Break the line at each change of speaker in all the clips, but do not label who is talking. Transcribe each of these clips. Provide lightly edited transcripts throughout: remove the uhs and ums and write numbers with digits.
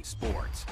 sports.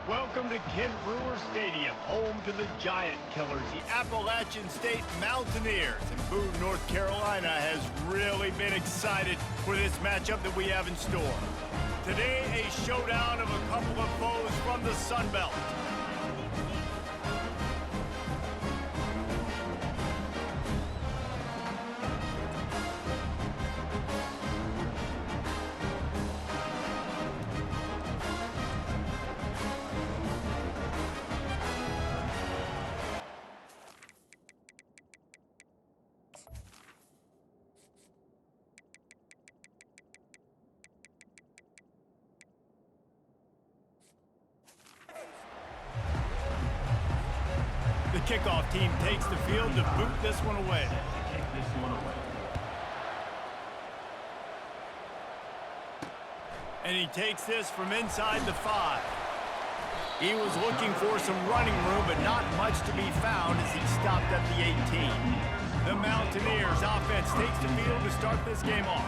Welcome to Kent Brewer Stadium, home to the Giant Killers, the Appalachian State Mountaineers. And Boone, North Carolina has really been excited for this matchup that we have in store. Today, a showdown of a couple of foes from the Sun Belt. The kickoff team takes the field to boot this one away. And he takes this from inside the 5. He was looking for some running room, but not much to be found as he stopped at the 18. The Mountaineers offense takes the field to start this game off.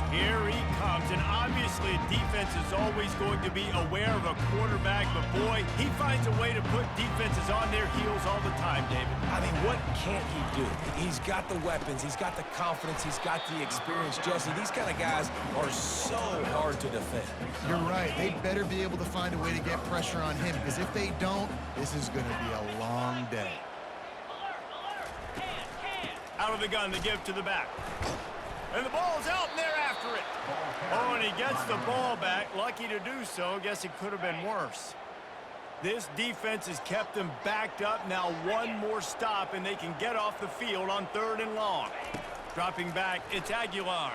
Here he comes, and obviously defense is always going to be aware of a quarterback, but boy, he finds a way to put defenses on their heels all the time, David.
I mean, what can't he do? He's got the weapons, he's got the confidence, he's got the experience. Jesse, these kind of guys are so hard to defend.
You're right. They better be able to find a way to get pressure on him, because if they don't, this is going to be a long day.
Out of the gun to give to the back. And the ball's out, and they're after it. Oh, and he gets the ball back. Lucky to do so. Guess it could have been worse. This defense has kept them backed up. Now one more stop, and they can get off the field on 3rd and long. Dropping back, it's Aguilar.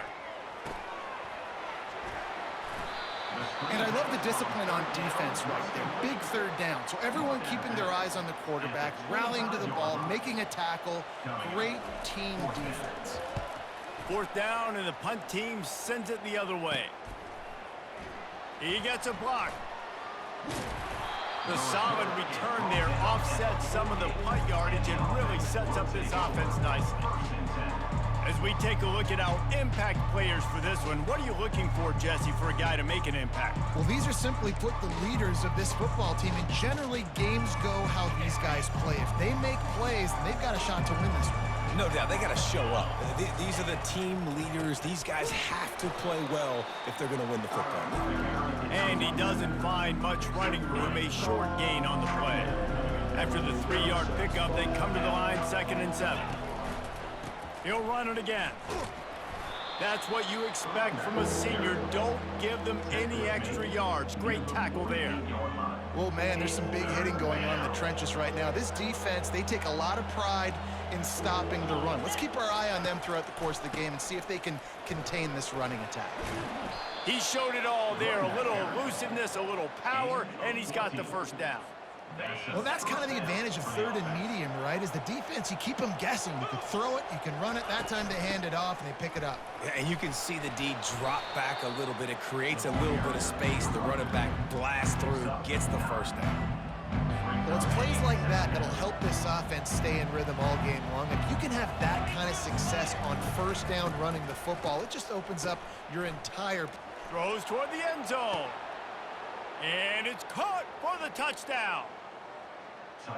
And I love the discipline on defense right there. Big 3rd down. So everyone keeping their eyes on the quarterback, rallying to the ball, making a tackle. Great team defense.
4th down, and the punt team sends it the other way. He gets a block. The solid return there offsets some of the punt yardage and really sets up this offense nicely. As we take a look at our impact players for this one, what are you looking for, Jesse, for a guy to make an impact?
Well, these are simply put the leaders of this football team, and generally games go how these guys play. If they make plays, then they've got a shot to win this one.
No doubt, they got to show up. These are the team leaders. These guys have to play well if they're going to win the football game.
And he doesn't find much running room, a short gain on the play. After the 3-yard pickup, they come to the line 2nd and 7. He'll run it again. That's what you expect from a senior. Don't give them any extra yards. Great tackle there.
Well, man, there's some big hitting going on in the trenches right now. This defense, they take a lot of pride in stopping the run. Let's keep our eye on them throughout the course of the game and see if they can contain this running attack.
He showed it all there. A little elusiveness, a little power, and he's got the first down.
Well, that's kind of the advantage of third and medium, right? Is the defense, you keep them guessing. You can throw it, you can run it. That time they hand it off, and they pick it up.
Yeah, and you can see the D drop back a little bit. It creates a little bit of space. The running back blasts through, gets the first down.
Well, it's plays like that that'll help this offense stay in rhythm all game long. If you can have that kind of success on first down running the football, it just opens up your entire...
Throws toward the end zone. And it's caught for the touchdown.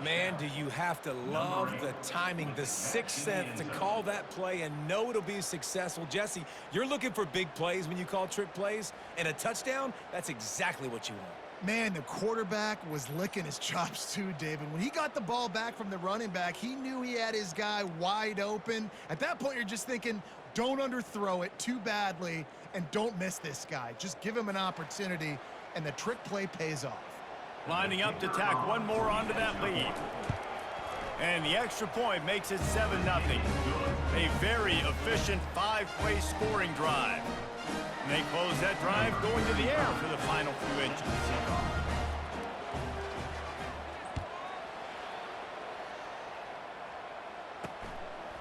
Man, do you have to love the timing, the sixth sense to call that play and know it'll be successful. Jesse, you're looking for big plays when you call trick plays, and a touchdown, that's exactly what you want.
Man, the quarterback was licking his chops too, David. When he got the ball back from the running back, he knew he had his guy wide open. At that point, you're just thinking, don't underthrow it too badly and don't miss this guy. Just give him an opportunity, and the trick play pays off.
Lining up to tack one more onto that lead. And the extra point makes it 7-0. A very efficient 5-play scoring drive. And they close that drive going to the air for the final few inches.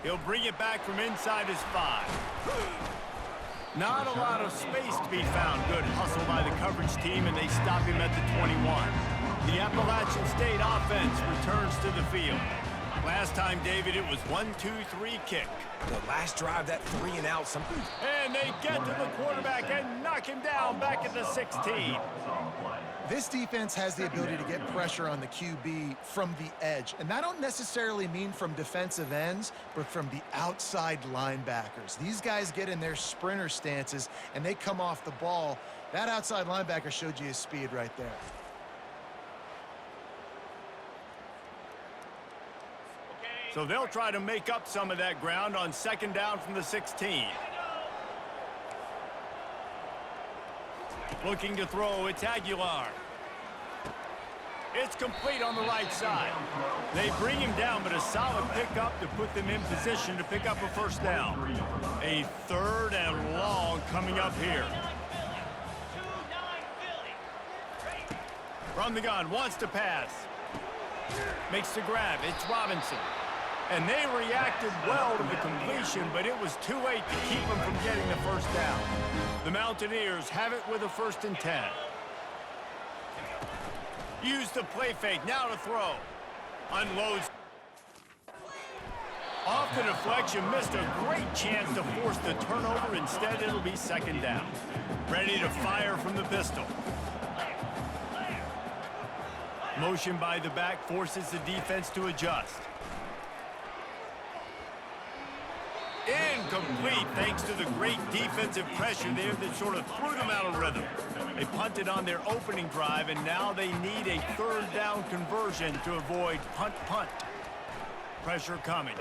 He'll bring it back from inside his 5. Not a lot of space to be found. Good hustle by the coverage team, and they stop him at the 21. The Appalachian State offense returns to the field. Last time, David, it was 1-2-3 kick.
The last drive, that 3-and-out.
And they get to the quarterback and knock him down back at the 16.
This defense has the ability to get pressure on the QB from the edge. And I don't necessarily mean from defensive ends, but from the outside linebackers. These guys get in their sprinter stances, and they come off the ball. That outside linebacker showed you his speed right there.
So they'll try to make up some of that ground on second down from the 16. Looking to throw, it's Aguilar. It's complete on the right side. They bring him down, but a solid pickup to put them in position to pick up a first down. A 3rd and long coming up here. From the gun, wants to pass. Makes the grab, it's Robinson. And they reacted well to the completion, but it was too late to keep them from getting the first down. The Mountaineers have it with a 1st and 10. Use the play fake, now to throw. Unloads. Off the deflection, missed a great chance to force the turnover. Instead, it'll be 2nd down. Ready to fire from the pistol. Motion by the back forces the defense to adjust. Incomplete, thanks to the great defensive pressure there that sort of threw them out of rhythm. They punted on their opening drive, and now they need a 3rd down conversion to avoid punt. Pressure coming.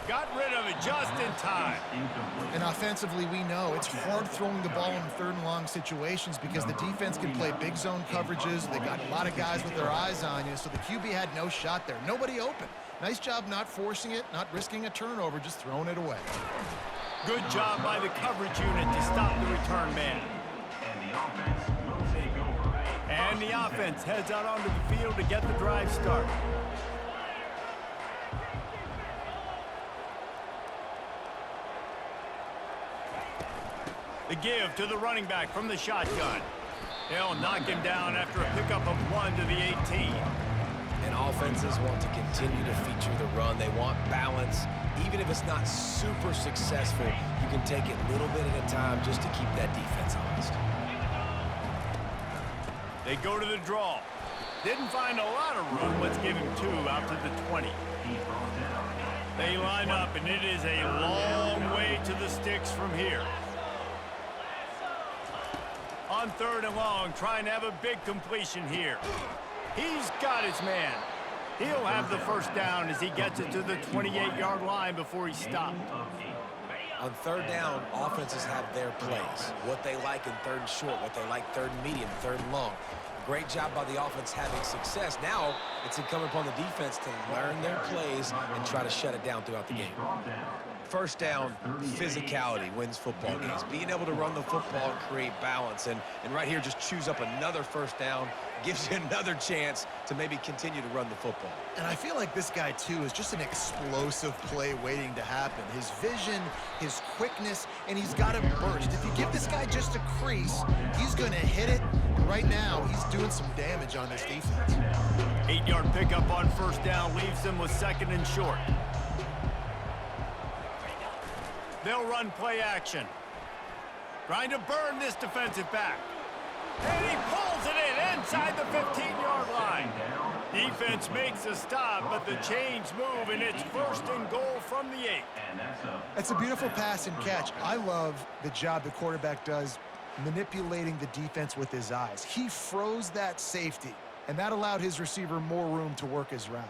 Got rid of it just in time.
And offensively, we know it's hard throwing the ball in 3rd and long situations because the defense can play big zone coverages. They got a lot of guys with their eyes on you, so the QB had no shot there. Nobody open. Nice job not forcing it, not risking a turnover, just throwing it away.
Good job by the coverage unit to stop the return man. And the offense heads out onto the field to get the drive started. The give to the running back from the shotgun. They'll knock him down after a pickup of 1 to the 18.
And offenses want to continue to feature the run. They want balance. Even if it's not super successful, you can take it little bit at a time just to keep that defense honest.
They go to the draw. Didn't find a lot of room. Let's give him 2 out to the 20. They line up, and it is a long way to the sticks from here. On 3rd and long, trying to have a big completion here. He's got his man. He'll have the first down as he gets it to the 28-yard line before he's stopped.
On third down, offenses have their plays. What they like in third and short, what they like third and medium, third and long. Great job by the offense having success. Now it's incumbent upon the defense to learn their plays and try to shut it down throughout the game. First down, physicality wins football games. Being able to run the football and create balance. And right here, just choose up another first down, gives you another chance to maybe continue to run the football.
And I feel like this guy, too, is just an explosive play waiting to happen. His vision, his quickness, and he's got a burst. If you give this guy just a crease, he's going to hit it. Right now, he's doing some damage on this defense.
8-yard pickup on first down leaves them with second and short. They'll run play action. Trying to burn this defensive back. And he pulls it in inside the 15-yard line. Defense makes a stop, but the chains move, and it's first and goal from the 8.
That's a beautiful pass and catch. I love the job the quarterback does manipulating the defense with his eyes. He froze that safety, and that allowed his receiver more room to work his route.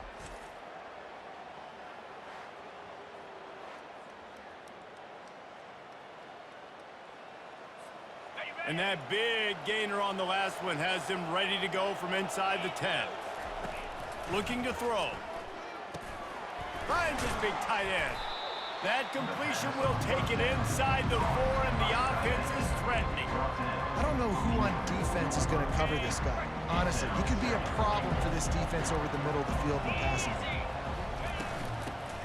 And that big gainer on the last one has him ready to go from inside the 10. Looking to throw. Finds his big tight end. That completion will take it inside the 4, and the offense is threatening.
I don't know who on defense is going to cover this guy. Honestly, he could be a problem for this defense over the middle of the field in the passing game.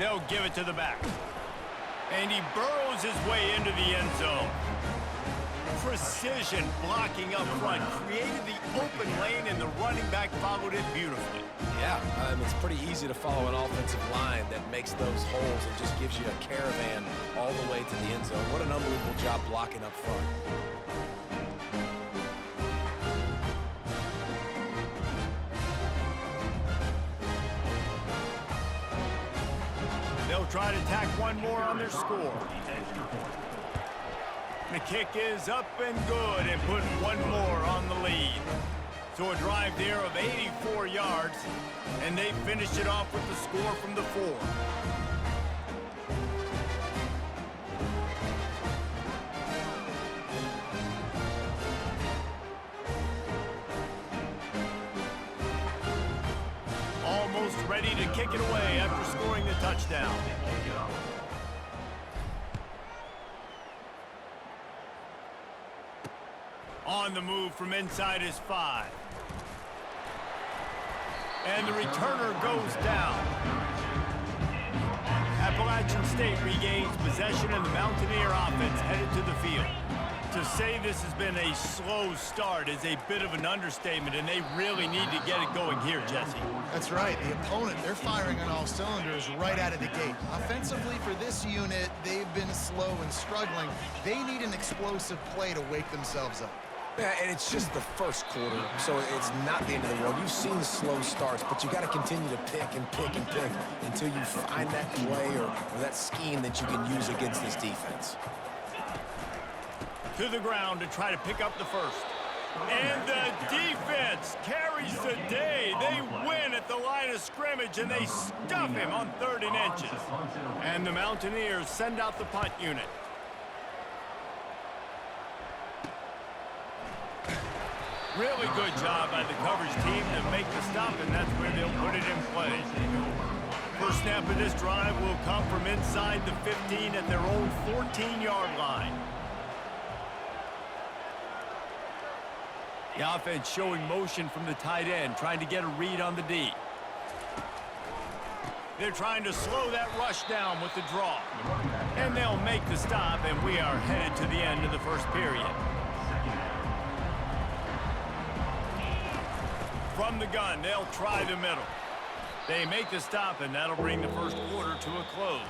They'll give it to the back. And he burrows his way into the end zone. Precision blocking up front created the open lane, and the running back followed it beautifully.
Yeah, it's pretty easy to follow an offensive line that makes those holes and just gives you a caravan all the way to the end zone. What an unbelievable job blocking up front.
They'll try to tack one more on their score. The kick is up and good, and put one more on the lead. So a drive there of 84 yards, and they finish it off with the score from the 4. Almost ready to kick it away after scoring the touchdown. On the move from inside his 5. And the returner goes down. Appalachian State regains possession, and the Mountaineer offense headed to the field. To say this has been a slow start is a bit of an understatement, and they really need to get it going here, Jesse.
That's right. The opponent, they're firing on all cylinders right out of the gate. Offensively, for this unit, they've been slow and struggling. They need an explosive play to wake themselves up.
Yeah, and it's just the first quarter, so it's not the end of the world. You've seen slow starts, but you got to continue to pick and pick and pick until you find that play or that scheme that you can use against this defense.
To the ground to try to pick up the first. And the defense carries the day. They win at the line of scrimmage, and they stuff him on 3rd and inches. And the Mountaineers send out the punt unit. Really good job by the coverage team to make the stop, and that's where they'll put it in play. First snap of this drive will come from inside the 15 at their own 14-yard line. The offense showing motion from the tight end, trying to get a read on the D. They're trying to slow that rush down with the draw. And they'll make the stop, and we are headed to the end of the first period. From the gun, they'll try the middle. They make the stop, and that'll bring the first quarter to a close.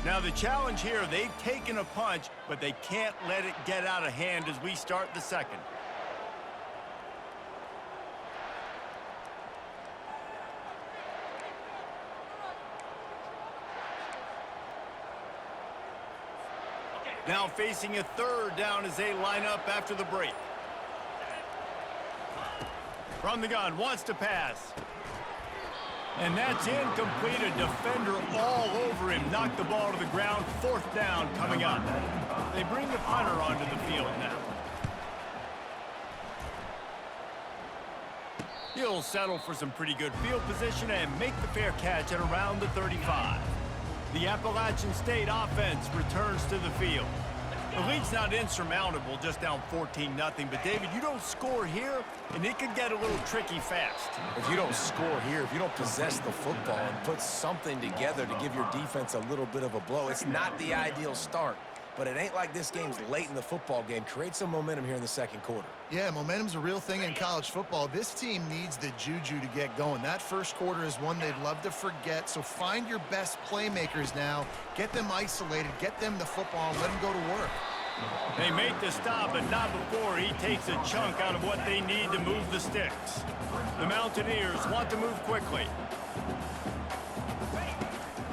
Now the challenge here, they've taken a punch, but they can't let it get out of hand as we start the second. Now facing a third down as they line up after the break. From the gun, wants to pass. And that's incomplete. A defender all over him. Knocked the ball to the ground. Fourth down coming up. They bring the punter onto the field now. He'll settle for some pretty good field position and make the fair catch at around the 35. The Appalachian State offense returns to the field. The lead's not insurmountable, just down 14-0. But, David, you don't score here, and it could get a little tricky fast.
If you don't score here, if you don't possess the football and put something together to give your defense a little bit of a blow, it's not the ideal start. But it ain't like this game's late in the football game. Create some momentum here in the second quarter.
Yeah, momentum's a real thing in college football. This team needs the juju to get going. That first quarter is one they'd love to forget. So find your best playmakers now. Get them isolated. Get them the football and let them go to work.
They make the stop, but not before he takes a chunk out of what they need to move the sticks. The Mountaineers want to move quickly.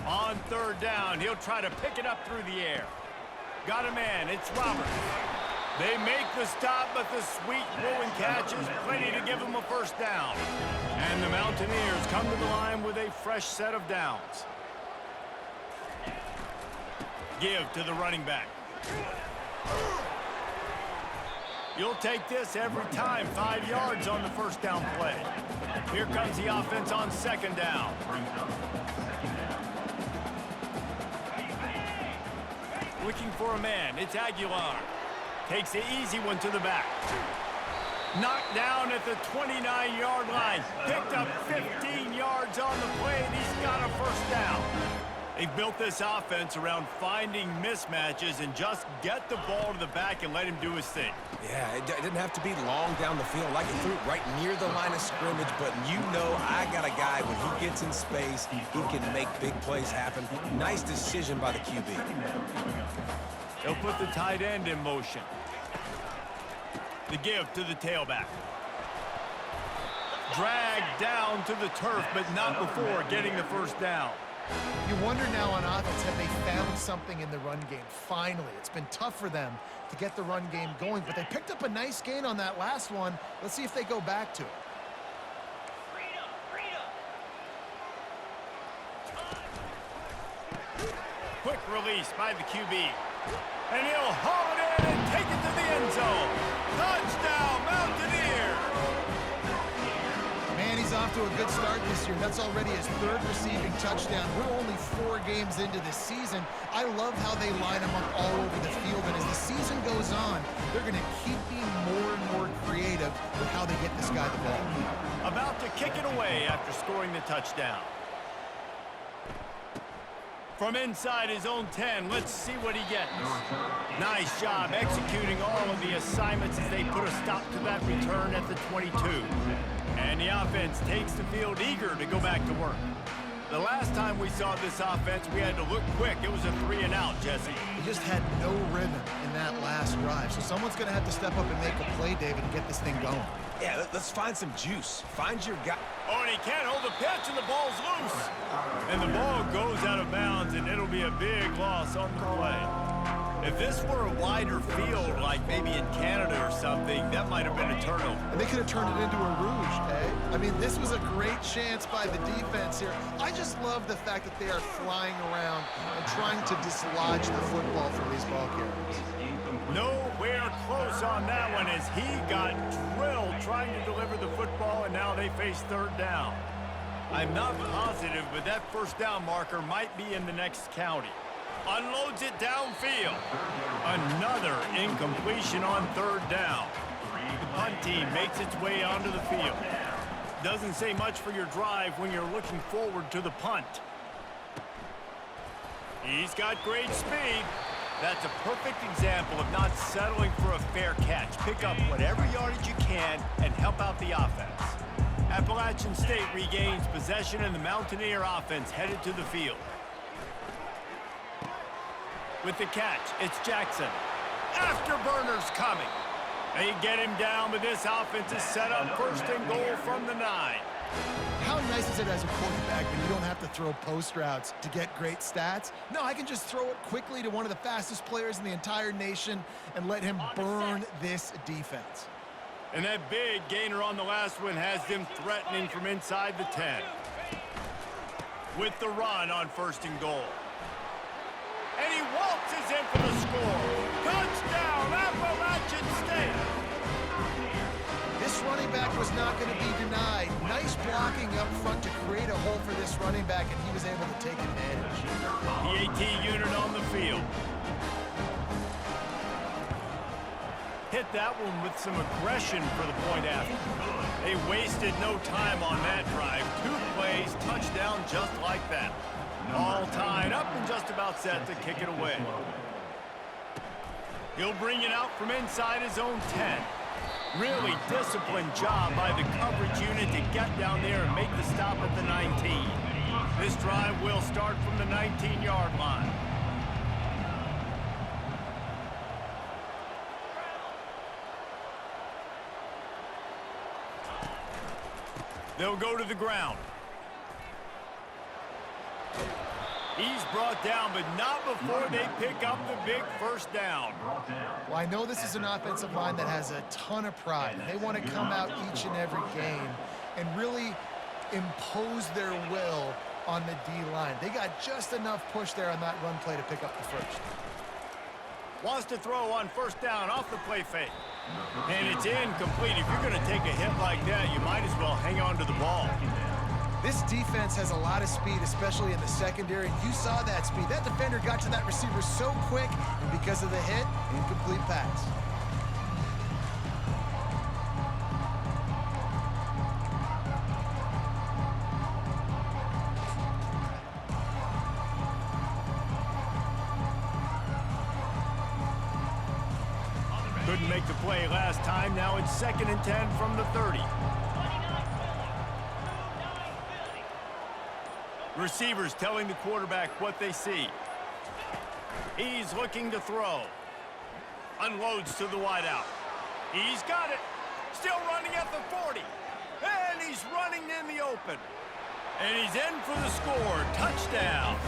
On third down, he'll try to pick it up through the air. Got a man, it's Roberts. They make the stop, but the sweet throwing catch is plenty to give them a first down. And the Mountaineers come to the line with a fresh set of downs. Give to the running back. You'll take this every time. 5 yards on the first down play. Here comes the offense on second down. Looking for a man. It's Aguilar. Takes the easy one to the back. Knocked down at the 29-yard line. Picked up 15 yards on the play, and he's got a first down. They've built this offense around finding mismatches and just get the ball to the back and let him do his thing.
Yeah, it didn't have to be long down the field. Like he threw it right near the line of scrimmage, but you know I got a guy when he gets in space, he can make big plays happen. Nice decision by the QB.
He'll put the tight end in motion. The give to the tailback. Dragged down to the turf, but not before getting the first down.
You wonder now on offense, have they found something in the run game? Finally, it's been tough for them to get the run game going, but they picked up a nice gain on that last one. Let's see if they go back to it.
Quick release by the QB. And he'll haul it in and take it to the end zone. Touchdown, Mountaineers!
Man, he's off to a good start this year. That's already his third receiving touchdown. We're only 4 games into the season. I love how they line him up all over the field. And as the season goes on, they're going to keep being more and more creative with how they get this guy the ball.
About to kick it away after scoring the touchdown. From inside his own 10, let's see what he gets. Nice job executing all of the assignments as they put a stop to that return at the 22. And the offense takes the field eager to go back to work. The last time we saw this offense, we had to look quick. It was a 3-and-out, Jesse.
He just had no rhythm in that last drive. So someone's going to have to step up and make a play, David, and get this thing going.
Yeah, let's find some juice. Find your guy.
Oh, and he can't hold the pitch, and the ball's loose. And the ball goes out of bounds, and it'll be a big loss on the play. If this were a wider field, like maybe in Canada or something, that might have been a turnover.
And they could have turned it into a rouge, eh? I mean, this was a great chance by the defense here. I just love the fact that they are flying around and trying to dislodge the football from these ball carriers.
Nowhere close on that one as he got drilled trying to deliver the football, and now they face third down. I'm not positive, but that first down marker might be in the next county. Unloads it downfield. Another incompletion on third down. The punt team makes its way onto the field. Doesn't say much for your drive when you're looking forward to the punt. He's got great speed. That's a perfect example of not settling for a fair catch. Pick up whatever yardage you can and help out the offense. Appalachian State regains possession, and the Mountaineer offense headed to the field. With the catch, it's Jackson. Afterburner's coming. They get him down, but this offense is set up first and goal from the 9.
How nice is it as a quarterback when you don't have to throw post routes to get great stats? No, I can just throw it quickly to one of the fastest players in the entire nation and let him burn this defense.
And that big gainer on the last one has them threatening from inside the 10. With the run on 1st and goal. And he waltzes in for the score. Touchdown, Appalachian State.
This running back was not going to be denied. Nice blocking up front to create a hole for this running back, and he was able to take advantage.
The AT unit on the field. Hit that one with some aggression for the point after. They wasted no time on that drive. 2 plays, touchdown just like that. All tied up and just about set to kick it away. He'll bring it out from inside his own 10. Really disciplined job by the coverage unit to get down there and make the stop at the 19. This drive will start from the 19-yard line. They'll go to the ground. He's brought down, but not before they pick up the big 1st down.
Well, I know this is an offensive line that has a ton of pride. They want to come out each and every game and really impose their will on the D-line. They got just enough push there on that run play to pick up the 1st.
Wants to throw on 1st down off the play fake. And it's incomplete. If you're going to take a hit like that, you might as well hang on to the ball.
This defense has a lot of speed, especially in the secondary. You saw that speed. That defender got to that receiver so quick, and because of the hit, incomplete pass.
Couldn't make the play last time. Now it's 2nd and 10 from the 30. Receivers telling the quarterback what they see. He's looking to throw. Unloads to the wideout. He's got it. Still running at the 40. And he's running in the open. And he's in for the score. Touchdown.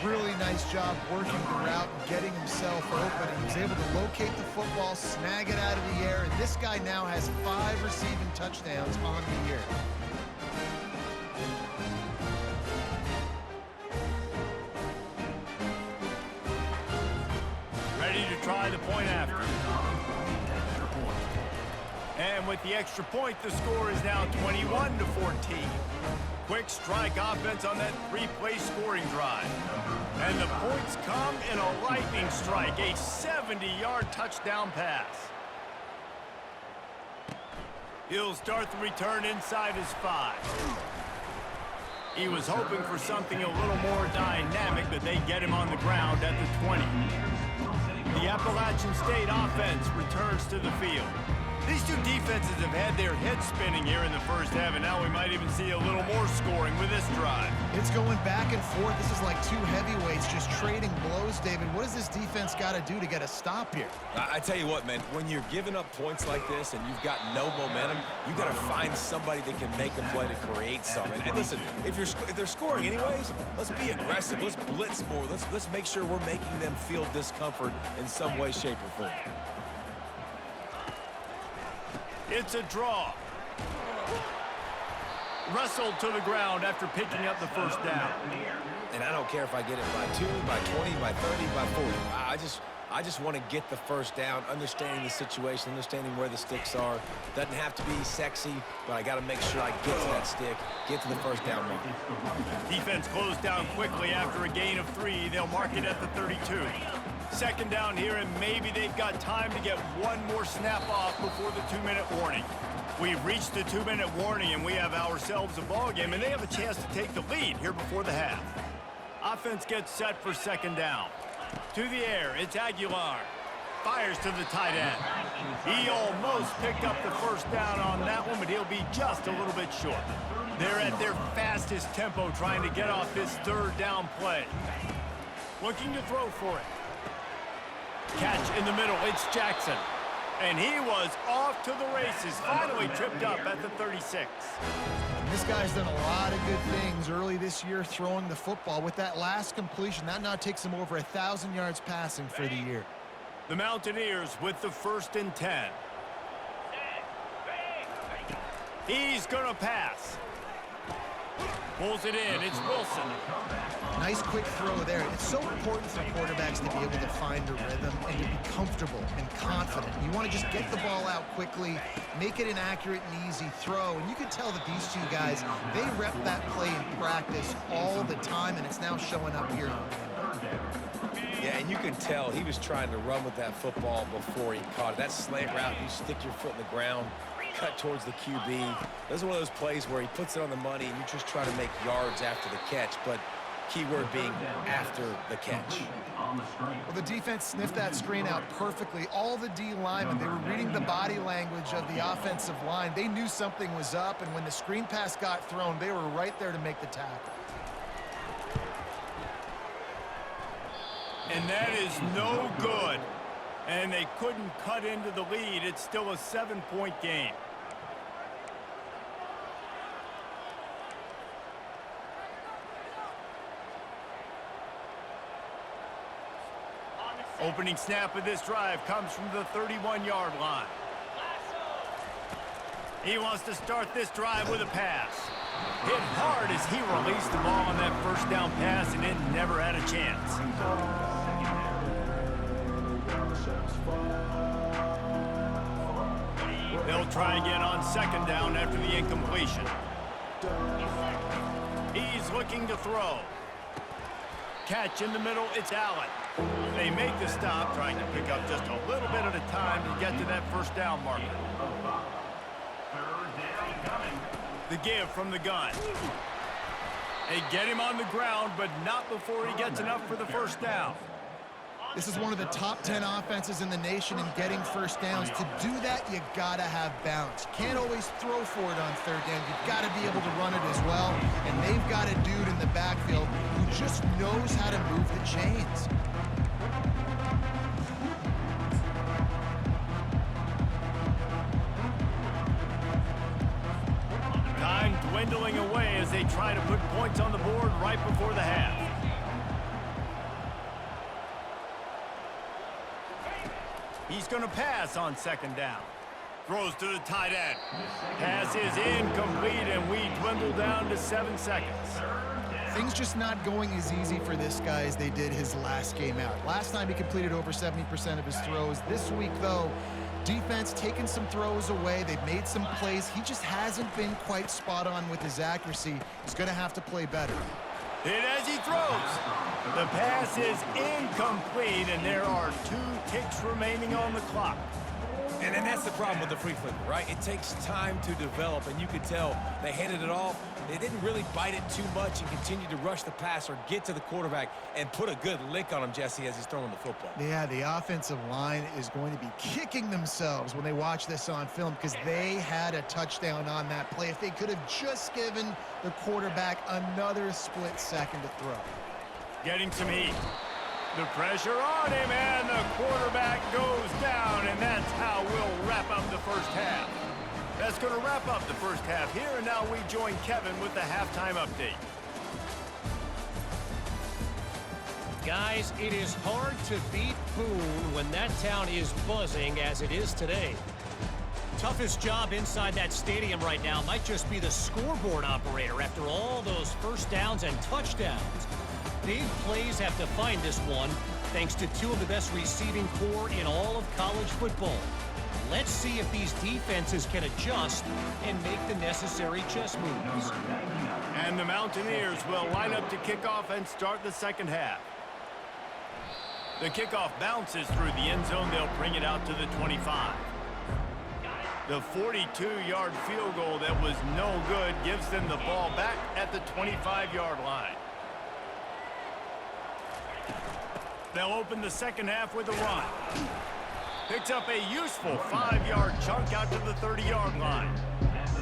Really nice job working the route and getting himself open. He was able to locate the football, snag it out of the air, and this guy now has 5 receiving touchdowns on the year.
Ready to try the point after. And with the extra point, the score is now 21-14. Quick strike offense on that 3-play scoring drive. And the points come in a lightning strike, a 70-yard touchdown pass. He'll start the return inside his 5. He was hoping for something a little more dynamic, but they get him on the ground at the 20. The Appalachian State offense returns to the field. These two defenses have had their heads spinning here in the 1st half, and now we might even see a little more scoring with this drive.
It's going back and forth. This is like 2 heavyweights just trading blows, David. What does this defense got to do to get a stop here?
I tell you what, man, when you're giving up points like this and you've got no momentum, you got to find somebody that can make a play to create something. And listen, if they're scoring anyways, let's be aggressive. Let's blitz more. Let's make sure we're making them feel discomfort in some way, shape, or form.
It's a draw. Wrestled to the ground after picking up the 1st down.
And I don't care if I get it by 2, by 20, by 30, by 40. I just want to get the 1st down, understanding the situation, understanding where the sticks are. Doesn't have to be sexy, but I got to make sure I get to that stick, get to the 1st down mark.
Defense closed down quickly after a gain of 3. They'll mark it at the 32. 2nd down here, and maybe they've got time to get one more snap off before the 2-minute warning. We've reached the 2-minute warning, and we have ourselves a ball game, and they have a chance to take the lead here before the half. Offense gets set for 2nd down. To the air, it's Aguilar. Fires to the tight end. He almost picked up the 1st down on that one, but he'll be just a little bit short. They're at their fastest tempo trying to get off this 3rd down play. Looking to throw for it. Catch in the middle, it's Jackson. And he was off to the races, finally tripped up at the 36.
This guy's done a lot of good things early this year throwing the football. With that last completion, that now takes him over 1,000 yards passing for the year.
The Mountaineers with the 1st and 10. He's going to pass. Pulls it in. It's Wilson.
Nice quick throw there. It's so important for quarterbacks to be able to find a rhythm and to be comfortable and confident. You want to just get the ball out quickly, make it an accurate and easy throw. And you can tell that these two guys, they rep that play in practice all the time, and it's now showing up here.
Yeah, and you can tell he was trying to run with that football before he caught it. That slant route, you stick your foot in the ground, cut towards the QB. Those are one of those plays where he puts it on the money and you just try to make yards after the catch, but keyword being after the catch.
Well, the defense sniffed that screen out perfectly. All the D linemen, they were reading the body language of the offensive line. They knew something was up, and when the screen pass got thrown, they were right there to make the tackle.
And that is no good. And they couldn't cut into the lead. It's still a 7-point game. Opening snap of this drive comes from the 31-yard line. He wants to start this drive with a pass. Hit hard as he released the ball on that 1st down pass, and it never had a chance. They'll try again on 2nd down after the incompletion. He's looking to throw. Catch in the middle, it's Allen. They make the stop, trying to pick up just a little bit at a time to get to that 1st down marker. The give from the gun. They get him on the ground, but not before he gets enough for the 1st down.
This is one of the top 10 offenses in the nation in getting 1st downs. To do that, you gotta have balance. You can't always throw for it on 3rd down. You've got to be able to run it as well. And they've got a dude in the backfield who just knows how to move the chains.
Time dwindling away as they try to put points on the board right before the half. He's going to pass on 2nd down. Throws to the tight end. Pass is incomplete, and we dwindle down to 7 seconds.
Things just not going as easy for this guy as they did his last game out. Last time he completed over 70% of his throws. This week, though, defense taking some throws away. They've made some plays. He just hasn't been quite spot on with his accuracy. He's going to have to play better.
Hit as he throws. The pass is incomplete, and there are 2 ticks remaining on the clock.
And that's the problem with the free flipper, right? It takes time to develop, and you could tell they handed it off. They didn't really bite it too much and continue to rush the pass or get to the quarterback and put a good lick on him, Jesse, as he's throwing the football.
Yeah, the offensive line is going to be kicking themselves when they watch this on film because they had a touchdown on that play. If they could have just given the quarterback another split second to throw.
Getting some heat. The pressure on him, and the quarterback goes down, and that's how we'll wrap up the 1st half. That's going to wrap up the 1st half here, and now we join Kevin with the halftime update.
Guys, it is hard to beat Boone when that town is buzzing as it is today. Toughest job inside that stadium right now might just be the scoreboard operator after all those 1st downs and touchdowns. Big plays have defined this one, thanks to 2 of the best receiving core in all of college football. Let's see if these defenses can adjust and make the necessary chess moves.
And the Mountaineers will line up to kick off and start the 2nd half. The kickoff bounces through the end zone. They'll bring it out to the 25. The 42-yard field goal that was no good gives them the ball back at the 25-yard line. They'll open the 2nd half with a run. Picks up a useful 5-yard chunk out to the 30-yard line.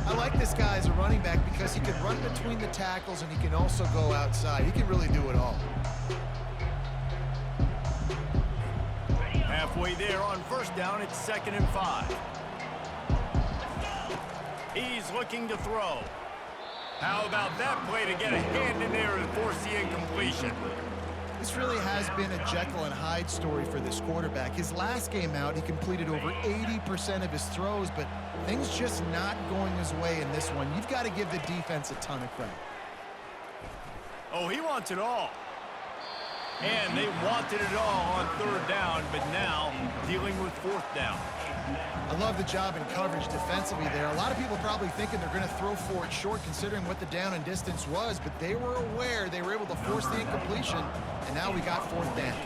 I like this guy as a running back because he can run between the tackles and he can also go outside. He can really do it all.
halfway there on first down. It's 2nd and 5. He's looking to throw. How about that play to get a hand in there and force the incompletion?
This really has been a Jekyll and Hyde story for this quarterback. His last game out, he completed over 80% of his throws, but things just not going his way in this one. You've got to give the defense a ton of credit.
Oh, he wants it all. And they wanted it all on 3rd down, but now dealing with 4th down.
I love the job in coverage defensively there. A lot of people probably thinking they're going to throw for it short considering what the down and distance was, but they were aware they were able to force the incompletion, and now we got 4th down.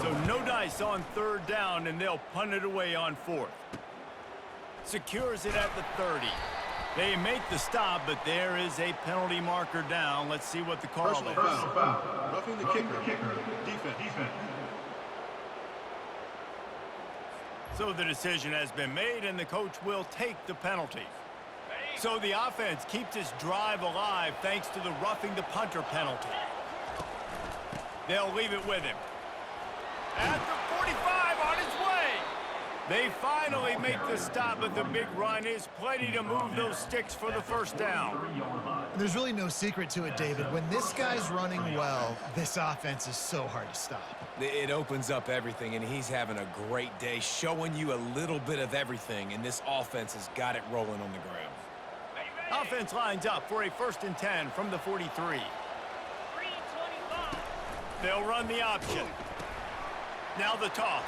So no dice on 3rd down, and they'll punt it away on 4th. Secures it at the 30. They make the stop, but there is a penalty marker down. Let's see what the call is.
Roughing the kicker. Defense.
So the decision has been made, and the coach will take the penalty. So the offense keeps its drive alive thanks to the roughing the punter penalty. They'll leave it with him. At the 45, on his way. They finally make the stop, but the big run is plenty to move those sticks for the 1st down.
There's really no secret to it, David. When this guy's running well, this offense is so hard to stop.
It opens up everything, and he's having a great day, showing you a little bit of everything, and this offense has got it rolling on the ground.
Offense lines up for a 1st and 10 from the 43. They'll run the option. Now the toss.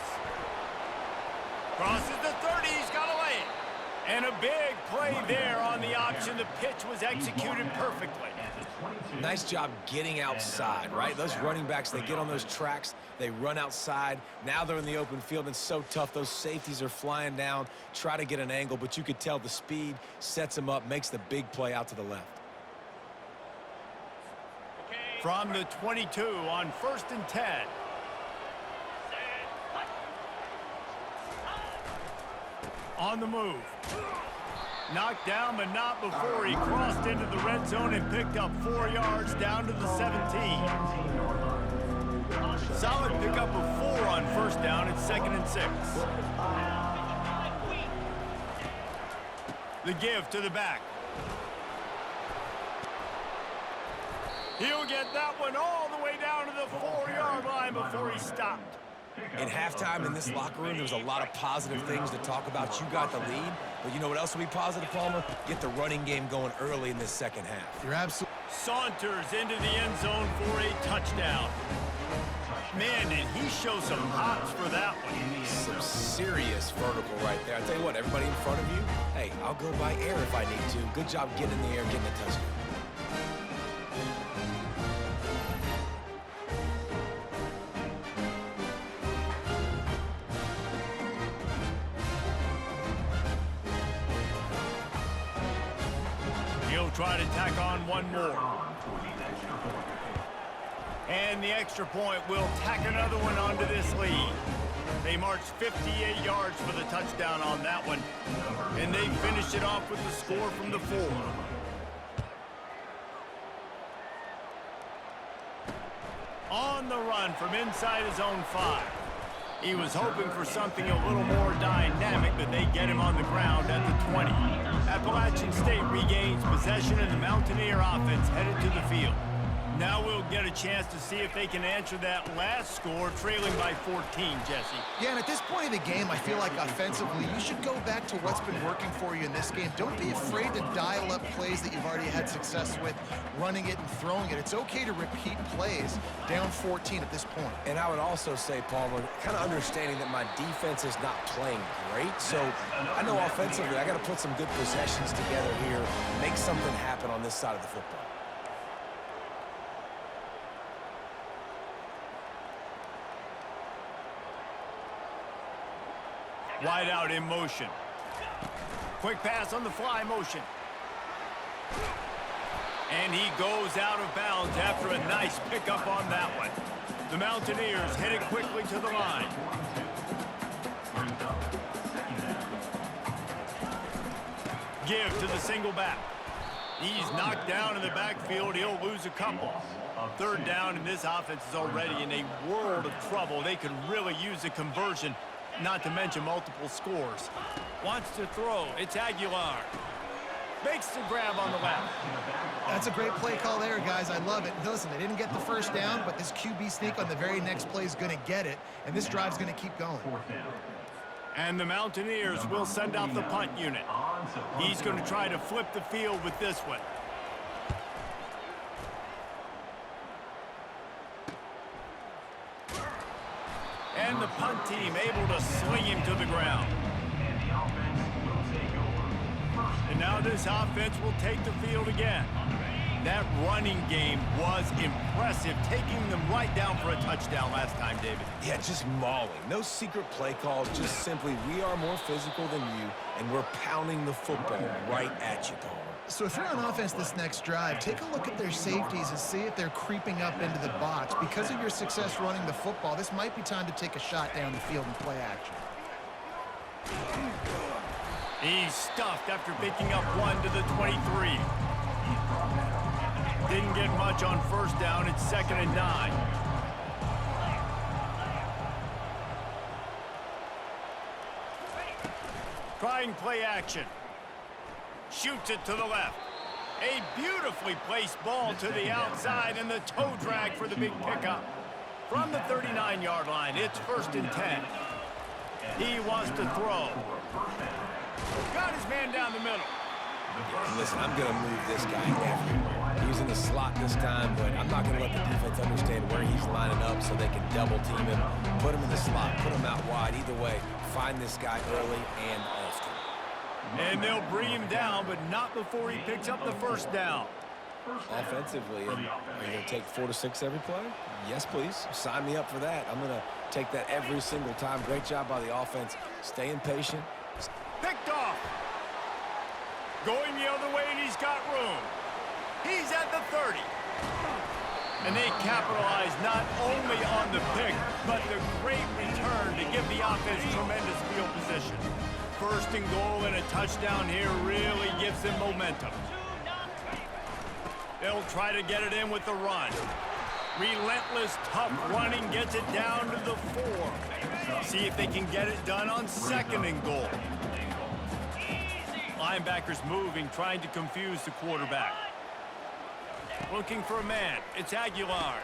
Crosses the 30, he's got to lay it. And a big play there on the option. The pitch was executed perfectly.
Nice job getting outside, right? Those running backs, they get on those tracks, they run outside. Now they're in the open field, and it's so tough. Those safeties are flying down, try to get an angle, but you could tell the speed sets them up, makes the big play out to the left.
From the 22 on 1st and 10. On the move. Knocked down, but not before he crossed into the red zone and picked up 4 yards down to the 17. Solid pickup of 4 on 1st down. It's 2nd and 6. The give to the back. He'll get that one all the way down to the 4-yard line before he stopped.
In halftime in this locker room, there was a lot of positive things to talk about. You got the lead, but you know what else will be positive, Palmer? Get the running game going early in this 2nd half.
You're absolutely...
Saunters into the end zone for a touchdown. Man, did he show some hops for that one.
Some serious vertical right there. I tell you what, everybody in front of you, hey, I'll go by air if I need to. Good job getting in the air, getting a touchdown.
Try to tack on one more. And the extra point will tack another one onto this lead. They marched 58 yards for the touchdown on that one. And they finished it off with the score from the 4. On the run from inside his own 5. He was hoping for something a little more dynamic, but they get him on the ground at the 20. Appalachian State regains possession, and the Mountaineer offense headed to the field. Now we'll get a chance to see if they can answer that last score, trailing by 14, Jesse.
Yeah, and at this point of the game, I feel like offensively, you should go back to what's been working for you in this game. Don't be afraid to dial up plays that you've already had success with, running it and throwing it. It's okay to repeat plays down 14 at this point.
And I would also say, Palmer, kind of understanding that my defense is not playing great, so I know offensively I got to put some good possessions together here, make something happen on this side of the football.
Wide out in motion. Quick pass on the fly motion. And he goes out of bounds after a nice pickup on that one. The Mountaineers hit it quickly to the line. Give to the single back. He's knocked down in the backfield. He'll lose a couple. 3rd down, and this offense is already in a world of trouble. They could really use a conversion not to mention multiple scores. Wants to throw. It's Aguilar. Makes the grab on the left.
That's a great play call there, guys. I love it. Listen, they didn't get the first down, but this QB sneak on the very next play is going to get it, and this drive's going to keep going.
And the Mountaineers will send out the punt unit. He's going to try to flip the field with this one. And the punt team able to swing him to the ground. And now this offense will take the field again. That running game was impressive, taking them right down for a touchdown last time, David.
Yeah, just mauling. No secret play calls, just simply we are more physical than you, and we're pounding the football right at you, Palmer.
So if you're on offense this next drive, take a look at their safeties and see if they're creeping up into the box. Because of your success running the football, this might be time to take a shot down the field and play action.
He's stuffed after picking up one to the 23. Didn't get much on first down. It's 2nd and 9. Trying play action. Shoots it to the left. A beautifully placed ball to the outside and the toe drag for the big pickup. From the 39-yard line, it's 1st and 10. He wants to throw. Got his man down the middle.
Listen, I'm going to move this guy everywhere. He's in the slot this time, but I'm not going to let the defense understand where he's lining up so they can double team him. Put him in the slot, put him out wide. Either way, find this guy early and often.
And they'll bring him down, but not before he picks up the first down.
Offensively, are you going to take 4 to 6 every play? Yes, please. Sign me up for that. I'm going to take that every single time. Great job by the offense. Staying patient.
Picked off. Going the other way, and he's got room. He's at the 30. And they capitalize not only on the pick, but the great return to give the offense tremendous field position. 1st and goal and a touchdown here really gives them momentum. They'll try to get it in with the run. Relentless, tough running gets it down to the 4. See if they can get it done on 2nd and goal. Linebackers moving, trying to confuse the quarterback. Looking for a man. It's Aguilar.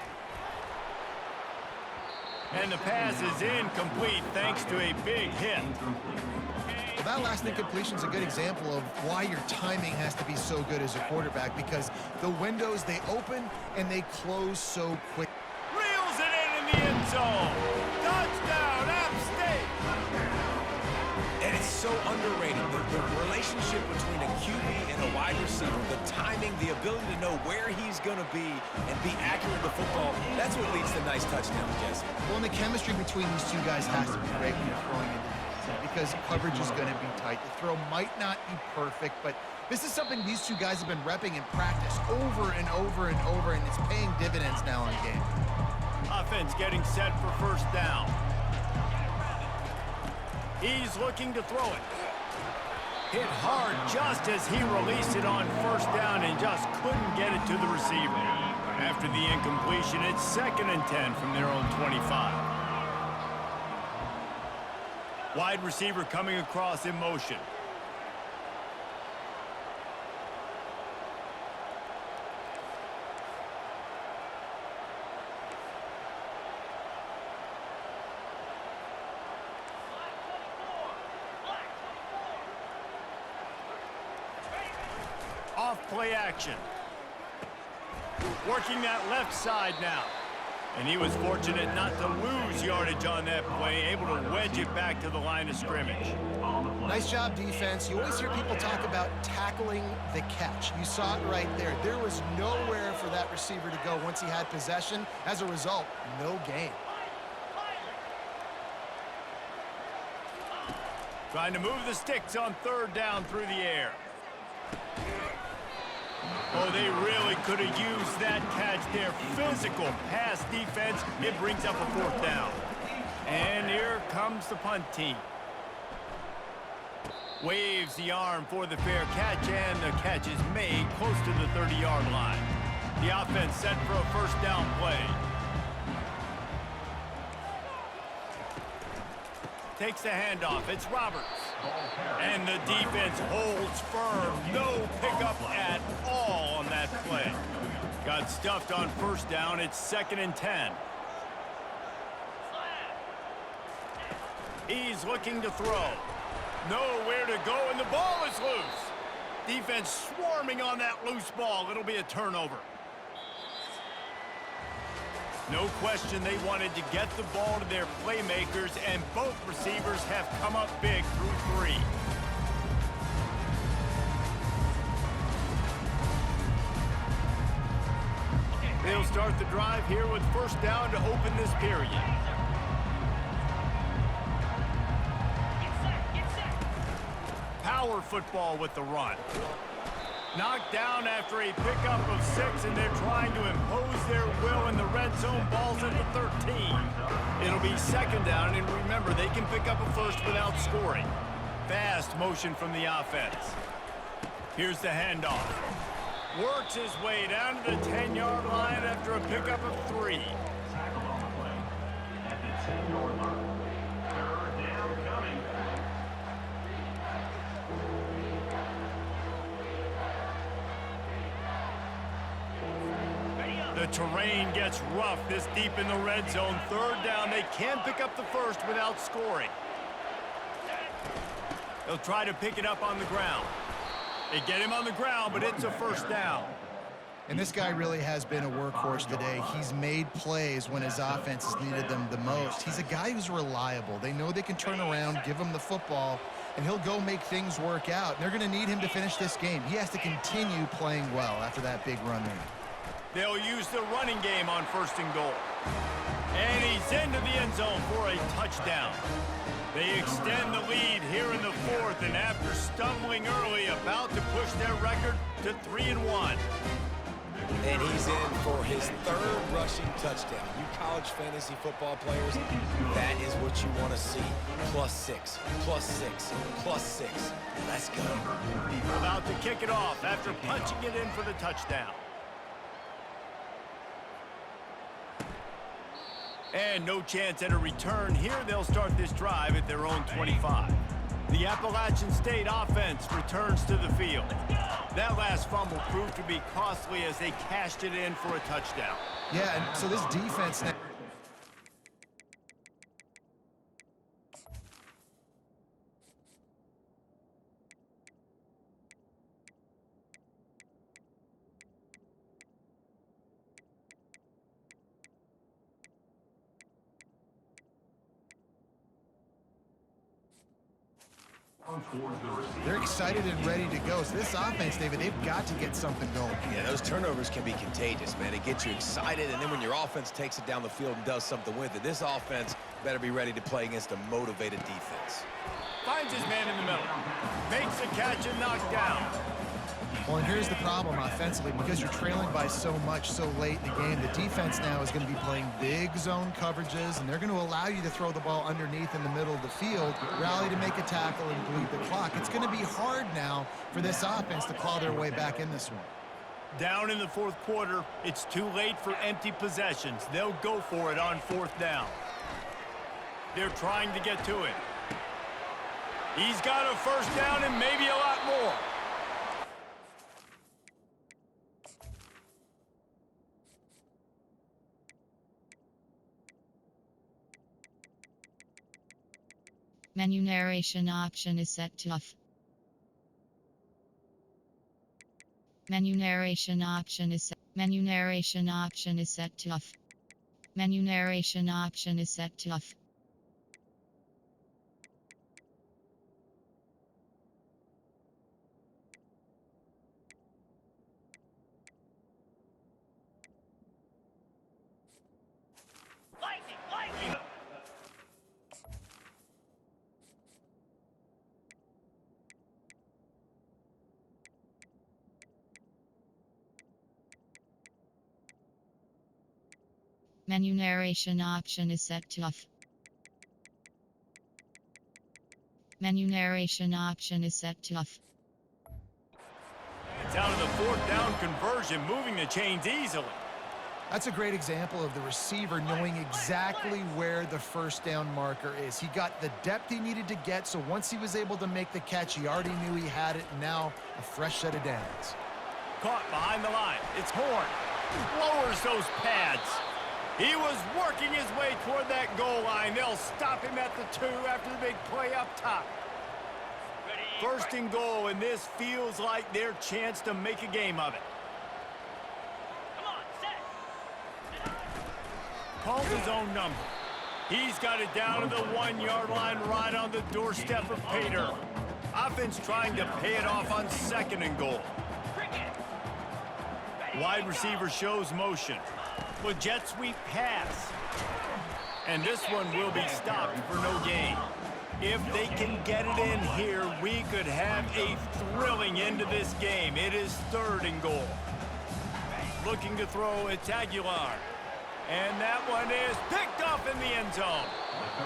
And the pass is incomplete thanks to a big hit.
Well, that last incompletion is a good example of why your timing has to be so good as a quarterback, because the windows, they open and they close so quick.
Reels it in the end zone. Touchdown, App State.
And it's so underrated. The relationship between a QB and a wide receiver, the timing, the ability to know where he's going to be and be accurate with the football, that's what leads to nice touchdowns, Jesse.
Well, and the chemistry between these two guys has to be great when you're throwing into the because coverage is going to be tight. The throw might not be perfect, but this is something these two guys have been repping in practice over and over and over, and it's paying dividends now in game.
Offense getting set for 1st down. He's looking to throw it. Hit hard just as he released it on 1st down and just couldn't get it to the receiver. After the incompletion, it's 2nd and 10 from their own 25. Wide receiver coming across in motion. Off play action. Working that left side now. And he was fortunate not to lose yardage on that play, able to wedge it back to the line of scrimmage.
Nice job, defense. You always hear people talk about tackling the catch. You saw it right there. There was nowhere for that receiver to go once he had possession. As a result, no gain.
Trying to move the sticks on 3rd down through the air. Oh, they really could have used that catch there. Physical pass defense. It brings up a 4th down. And here comes the punt team. Waves the arm for the fair catch, and the catch is made close to the 30-yard line. The offense set for a 1st down play. takes the handoff. It's Roberts. And the defense holds firm. No pickup at all on that play. Got stuffed on first down. It's 2nd and 10. He's looking to throw. Nowhere to go, and the ball is loose. Defense swarming on that loose ball. It'll be a turnover. No question they wanted to get the ball to their playmakers, and both receivers have come up big through 3. They'll start the drive here with first down to open this period. Power football with the run. Knocked down after a pickup of 6, and they're trying to impose their will in the red zone. Ball's at the 13. It'll be 2nd down, and remember, they can pick up a first without scoring. Fast motion from the offense. Here's the handoff. Works his way down to the 10-yard line after a pickup of 3.
Tackle on the play at the 10-yard line. 3rd down coming.
The terrain gets rough this deep in the red zone. 3rd down. They can pick up the first without scoring. They'll try to pick it up on the ground. They get him on the ground, but it's a first down.
And this guy really has been a workhorse today. He's made plays when his offense has needed them the most. He's a guy who's reliable. They know they can turn around, give him the football, and he'll go make things work out. They're going to need him to finish this game. He has to continue playing well after that big run there.
They'll use the running game on 1st and goal. And he's into the end zone for a touchdown. They extend the lead here in the 4th, and after stumbling early, about to push their record to 3-1.
And he's in for his 3rd rushing touchdown. You college fantasy football players, that is what you want to see. +6, +6, +6. Let's go.
About to kick it off after punching it in for the touchdown. And no chance at a return here. They'll start this drive at their own 25. The Appalachian State offense returns to the field. That last fumble proved to be costly as they cashed it in for a touchdown.
Yeah, and so this defense now. They're excited and ready to go. So this offense, David, they've got to get something going.
Yeah, those turnovers can be contagious, man. It gets you excited, and then when your offense takes it down the field and does something with it, this offense better be ready to play against a motivated defense.
Finds his man in the middle. Makes a catch and knocked down.
Well, and here's the problem offensively. Because you're trailing by so much so late in the game, the defense now is going to be playing big zone coverages, and they're going to allow you to throw the ball underneath in the middle of the field, rally to make a tackle, and bleed the clock. It's going to be hard now for this offense to claw their way back in this one.
Down in the 4th quarter, it's too late for empty possessions. They'll go for it on 4th down. They're trying to get to it. He's got a first down and maybe a lot more.
Menu narration option is set to off. Menu narration option is set. Menu narration option is set to off. Menu narration option is set to off. Menu narration option is set to off. Menu narration option is set to off.
It's out of the 4th down conversion, moving the chains easily.
That's a great example of the receiver knowing exactly where the first down marker is. He got the depth he needed to get, so once he was able to make the catch, he already knew he had it, and now a fresh set of downs.
Caught behind the line. It's Horn. Lowers those pads. He was working his way toward that goal line. They'll stop him at the 2 after the big play up top. First and goal, and this feels like their chance to make a game of it. Calls his own number. He's got it down to the 1-yard line right on the doorstep of Pater. Offense trying to pay it off on 2nd and goal. Wide receiver shows motion. With jet sweep pass. And this one will be stopped for no gain. If they can get it in here, we could have a thrilling end to this game. It is 3rd and goal. Looking to throw, it's Aguilar. And that one is picked up in the end zone.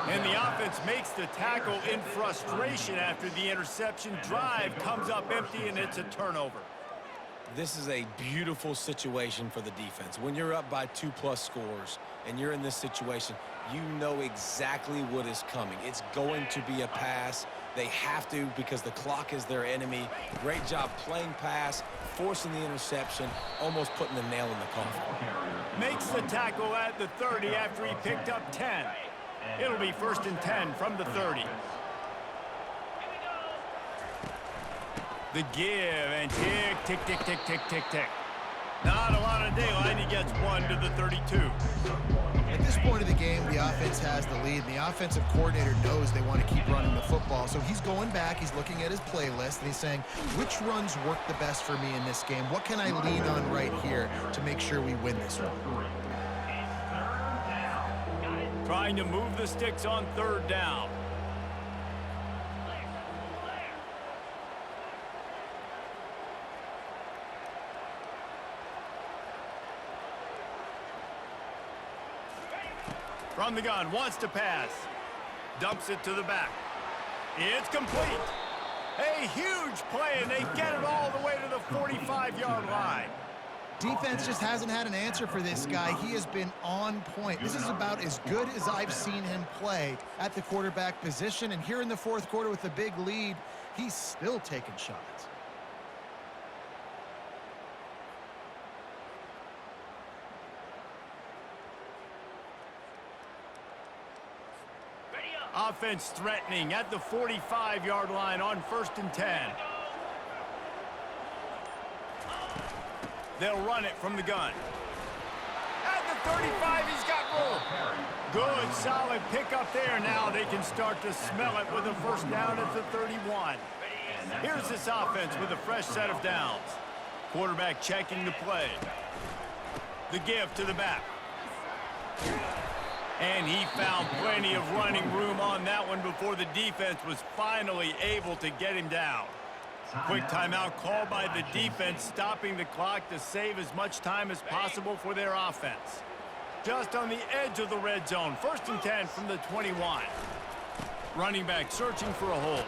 And the offense makes the tackle in frustration after the interception. Drive comes up empty, and it's a turnover.
This is a beautiful situation for the defense. When you're up by 2+ scores and you're in this situation, you know exactly what is coming. It's going to be a pass. They have to because the clock is their enemy. Great job playing pass, forcing the interception, almost putting the nail in the coffin.
Makes the tackle at the 30 after he picked up 10. It'll be 1st and 10 from the 30. The give and tick, tick, tick, tick, tick, tick, tick. Not a lot of daylight. He gets 1 to the 32.
At this point of the game, the offense has the lead, and the offensive coordinator knows they want to keep running the football. So he's going back, he's looking at his playlist, and he's saying, which runs work the best for me in this game? What can I lean on right here to make sure we win this one?
Trying to move the sticks on 3rd down. From the gun, wants to pass. Dumps it to the back. It's complete. A huge play, and they get it all the way to the 45-yard line.
Defense just hasn't had an answer for this guy. He has been on point. This is about as good as I've seen him play at the quarterback position. And here in the 4th quarter with a big lead, he's still taking shots.
Offense threatening at the 45-yard line on 1st and 10. They'll run it from the gun. At the 35, he's got room. Good, solid pickup there. Now they can start to smell it with a 1st down at the 31. Here's this offense with a fresh set of downs. Quarterback checking the play. The give to the back. And he found plenty of running room on that one before the defense was finally able to get him down. Quick timeout called by the defense, stopping the clock to save as much time as possible for their offense. Just on the edge of the red zone, 1st and 10 from the 21. Running back searching for a hole.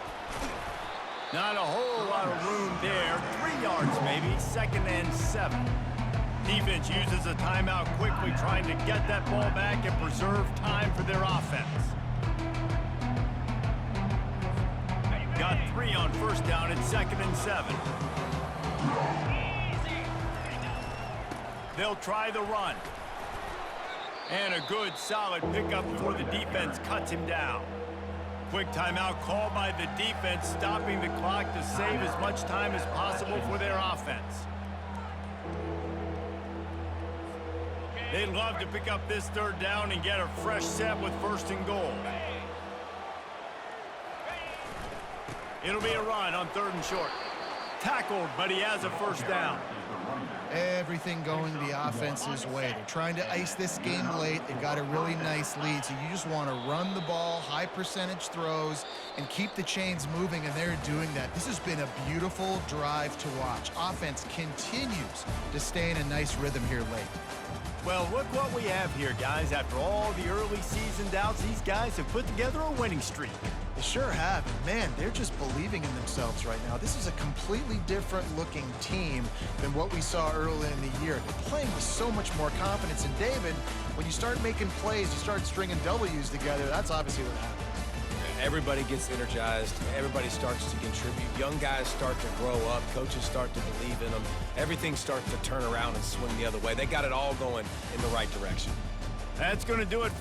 Not a whole lot of room there. 3 yards maybe, 2nd and 7. Defense uses a timeout quickly, trying to get that ball back and preserve time for their offense. Got 3 on 1st down at 2nd and 7. They'll try the run. And a good, solid pickup before the defense cuts him down. Quick timeout called by the defense, stopping the clock to save as much time as possible for their offense. They'd love to pick up this 3rd down and get a fresh set with 1st and goal. It'll be a run on 3rd and short. Tackled, but he has a 1st down.
Everything going the offense's way. They're trying to ice this game late. They've got a really nice lead, so you just want to run the ball, high percentage throws, and keep the chains moving, and they're doing that. This has been a beautiful drive to watch. Offense continues to stay in a nice rhythm here late.
Well, look what we have here, guys. After all the early season doubts, these guys have put together a winning streak.
They sure have. And man, they're just believing in themselves right now. This is a completely different looking team than what we saw early in the year. They're playing with so much more confidence. And David, when you start making plays, you start stringing W's together, that's obviously what happened.
Everybody gets energized. Everybody starts to contribute. Young guys start to grow up. Coaches start to believe in them. Everything starts to turn around and swing the other way. They got it all going in the right direction.
That's going to do it